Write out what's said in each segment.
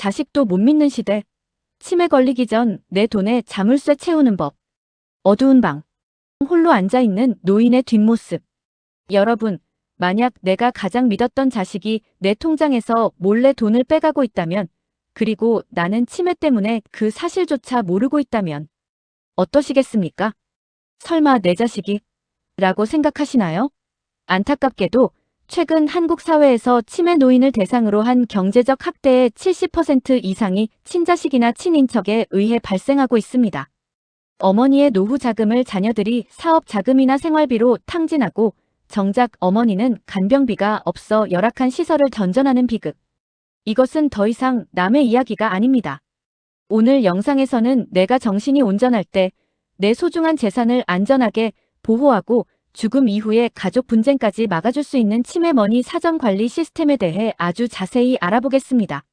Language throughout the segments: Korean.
자식도 못 믿는 시대. 치매 걸리기 전 내 돈에 자물쇠 채우는 법. 어두운 방. 홀로 앉아있는 노인의 뒷모습. 여러분, 만약 내가 가장 믿었던 자식이 내 통장에서 몰래 돈을 빼가고 있다면, 그리고 나는 치매 때문에 그 사실조차 모르고 있다면 어떠시겠습니까? 설마 내 자식이? 라고 생각하시나요? 안타깝게도 최근 한국 사회에서 치매 노인을 대상으로 한 경제적 학대의 70% 이상이 친자식이나 친인척에 의해 발생하고 있습니다. 어머니의 노후 자금을 자녀들이 사업 자금이나 생활비로 탕진하고 정작 어머니는 간병비가 없어 열악한 시설을 전전하는 비극. 이것은 더 이상 남의 이야기가 아닙니다. 오늘 영상에서는 내가 정신이 온전할 때 내 소중한 재산을 안전하게 보호하고 죽음 이후의 가족 분쟁까지 막아줄 수 있는 치매 머니 사전 관리 시스템에 대해 아주 자세히 알아보겠습니다.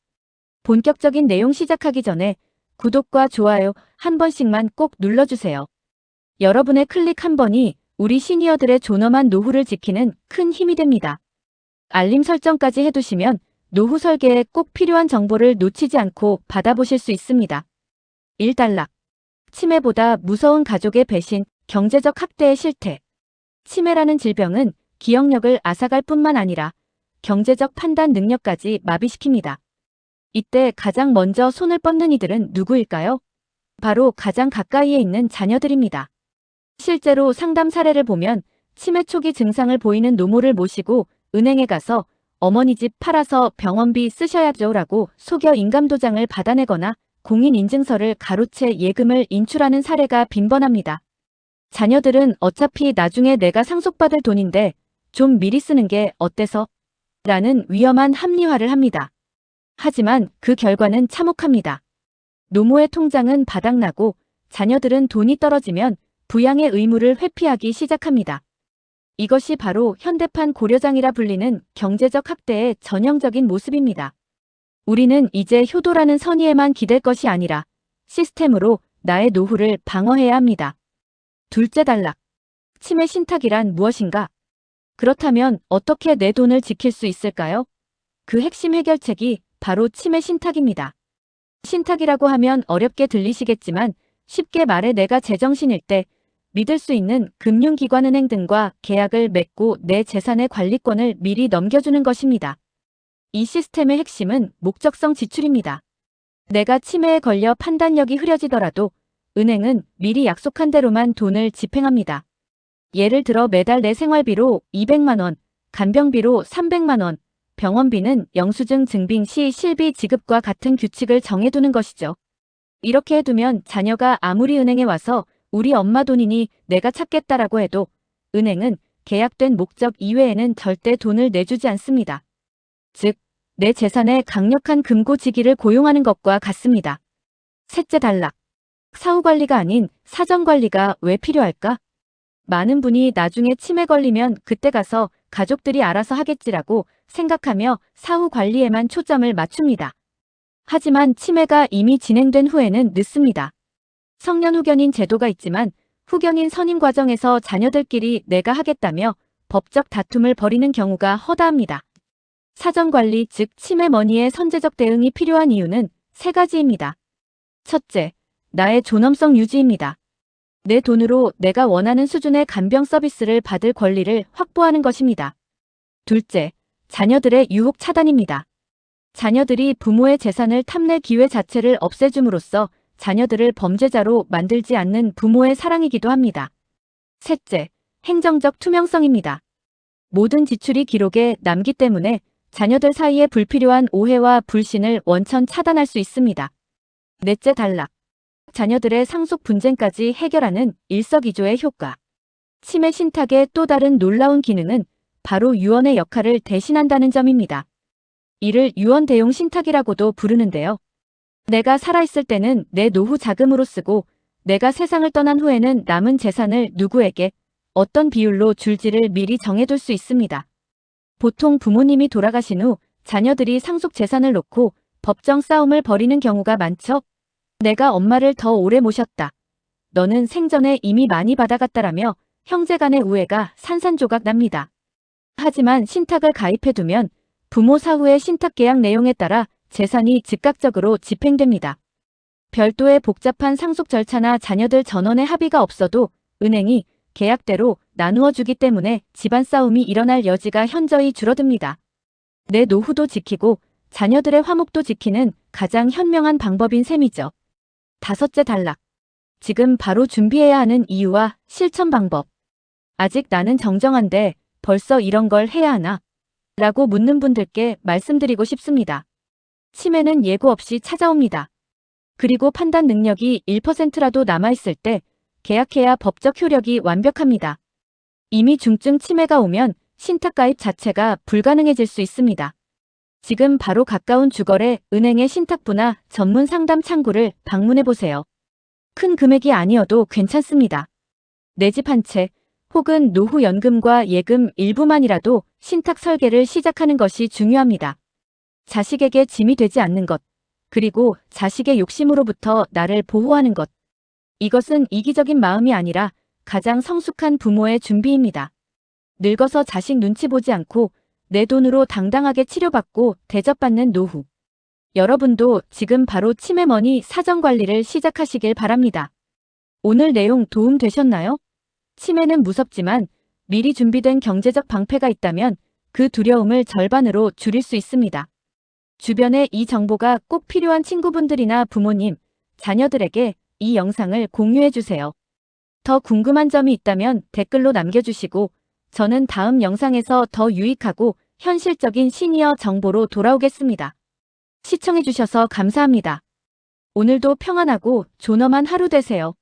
본격적인 내용 시작하기 전에 구독과 좋아요 한 번씩만 꼭 눌러주세요. 여러분의 클릭 한 번이 우리 시니어들의 존엄한 노후를 지키는 큰 힘이 됩니다. 알림 설정까지 해두시면 노후 설계에 꼭 필요한 정보를 놓치지 않고 받아보실 수 있습니다. 1단락. 치매보다 무서운 가족의 배신, 경제적 학대의 실태. 치매라는 질병은 기억력을 앗아갈 뿐만 아니라 경제적 판단 능력까지 마비시킵니다. 이때 가장 먼저 손을 뻗는 이들은 누구일까요? 바로 가장 가까이에 있는 자녀들입니다. 실제로 상담 사례를 보면 치매 초기 증상을 보이는 노모를 모시고 은행에 가서 어머니 집 팔아서 병원비 쓰셔야죠 라고 속여 인감도장을 받아내거나 공인인증서를 가로채 예금을 인출하는 사례가 빈번합니다. 자녀들은 어차피 나중에 내가 상속받을 돈인데 좀 미리 쓰는 게 어때서? 라는 위험한 합리화를 합니다. 하지만 그 결과는 참혹합니다. 노모의 통장은 바닥나고 자녀들은 돈이 떨어지면 부양의 의무를 회피하기 시작합니다. 이것이 바로 현대판 고려장이라 불리는 경제적 학대의 전형적인 모습입니다. 우리는 이제 효도라는 선의에만 기댈 것이 아니라 시스템으로 나의 노후를 방어해야 합니다. 둘째 단락. 치매 신탁이란 무엇인가? 그렇다면 어떻게 내 돈을 지킬 수 있을까요? 그 핵심 해결책이 바로 치매 신탁입니다. 신탁이라고 하면 어렵게 들리시겠지만 쉽게 말해 내가 제정신일 때 믿을 수 있는 금융기관은행 등과 계약을 맺고 내 재산의 관리권을 미리 넘겨주는 것입니다. 이 시스템의 핵심은 목적성 지출입니다. 내가 치매에 걸려 판단력이 흐려지더라도 은행은 미리 약속한 대로만 돈을 집행합니다. 예를 들어 매달 내 생활비로 200만 원, 간병비로 300만 원, 병원비는 영수증 증빙 시 실비 지급과 같은 규칙을 정해두는 것이죠. 이렇게 해두면 자녀가 아무리 은행에 와서 우리 엄마 돈이니 내가 찾겠다라고 해도 은행은 계약된 목적 이외에는 절대 돈을 내주지 않습니다. 즉, 내 재산에 강력한 금고지기를 고용하는 것과 같습니다. 셋째 단락. 사후관리가 아닌 사전관리가 왜 필요할까? 많은 분이 나중에 치매 걸리면 그때 가서 가족들이 알아서 하겠지라고 생각하며 사후관리에만 초점을 맞춥니다. 하지만 치매가 이미 진행된 후에는 늦습니다. 성년후견인 제도가 있지만 후견인 선임 과정에서 자녀들끼리 내가 하겠다며 법적 다툼을 벌이는 경우가 허다합니다. 사전관리 즉 치매 머니의 선제적 대응이 필요한 이유는 세 가지입니다. 첫째, 나의 존엄성 유지입니다. 내 돈으로 내가 원하는 수준의 간병 서비스를 받을 권리를 확보하는 것입니다. 둘째, 자녀들의 유혹 차단입니다. 자녀들이 부모의 재산을 탐낼 기회 자체를 없애줌으로써 자녀들을 범죄자로 만들지 않는 부모의 사랑이기도 합니다. 셋째, 행정적 투명성입니다. 모든 지출이 기록에 남기 때문에 자녀들 사이에 불필요한 오해와 불신을 원천 차단할 수 있습니다. 넷째 단락. 자녀들의 상속 분쟁까지 해결하는 일석이조의 효과. 치매 신탁의 또 다른 놀라운 기능은 바로 유언의 역할을 대신한다는 점입니다. 이를 유언 대용 신탁이라고도 부르는데요. 내가 살아있을 때는 내 노후 자금으로 쓰고 내가 세상을 떠난 후에는 남은 재산을 누구에게 어떤 비율로 줄지를 미리 정해둘 수 있습니다. 보통 부모님이 돌아가신 후 자녀들이 상속 재산을 놓고 법정 싸움을 벌이는 경우가 많죠. 내가 엄마를 더 오래 모셨다. 너는 생전에 이미 많이 받아갔다라며 형제 간의 우애가 산산조각 납니다. 하지만 신탁을 가입해두면 부모 사후의 신탁 계약 내용에 따라 재산이 즉각적으로 집행됩니다. 별도의 복잡한 상속 절차나 자녀들 전원의 합의가 없어도 은행이 계약대로 나누어 주기 때문에 집안 싸움이 일어날 여지가 현저히 줄어듭니다. 내 노후도 지키고 자녀들의 화목도 지키는 가장 현명한 방법인 셈이죠. 다섯째 단락. 지금 바로 준비해야 하는 이유와 실천 방법. 아직 나는 정정한데 벌써 이런 걸 해야 하나? 라고 묻는 분들께 말씀드리고 싶습니다. 치매는 예고 없이 찾아옵니다. 그리고 판단 능력이 1%라도 남아있을 때 계약해야 법적 효력이 완벽합니다. 이미 중증 치매가 오면 신탁 가입 자체가 불가능해질 수 있습니다. 지금 바로 가까운 주거래 은행의 신탁부나 전문 상담 창구를 방문해 보세요. 큰 금액이 아니어도 괜찮습니다. 내 집 한 채 혹은 노후연금과 예금 일부만이라도 신탁 설계를 시작하는 것이 중요합니다. 자식에게 짐이 되지 않는 것, 그리고 자식의 욕심으로부터 나를 보호하는 것. 이것은 이기적인 마음이 아니라 가장 성숙한 부모의 준비입니다. 늙어서 자식 눈치 보지 않고 내 돈으로 당당하게 치료받고 대접받는 노후. 여러분도 지금 바로 치매머니 사정관리를 시작하시길 바랍니다. 오늘 내용 도움 되셨나요? 치매는 무섭지만 미리 준비된 경제적 방패가 있다면 그 두려움을 절반으로 줄일 수 있습니다. 주변에 이 정보가 꼭 필요한 친구분들이나 부모님, 자녀들에게 이 영상을 공유해주세요. 더 궁금한 점이 있다면 댓글로 남겨주시고 저는 다음 영상에서 더 유익하고 현실적인 시니어 정보로 돌아오겠습니다. 시청해주셔서 감사합니다. 오늘도 평안하고 존엄한 하루 되세요.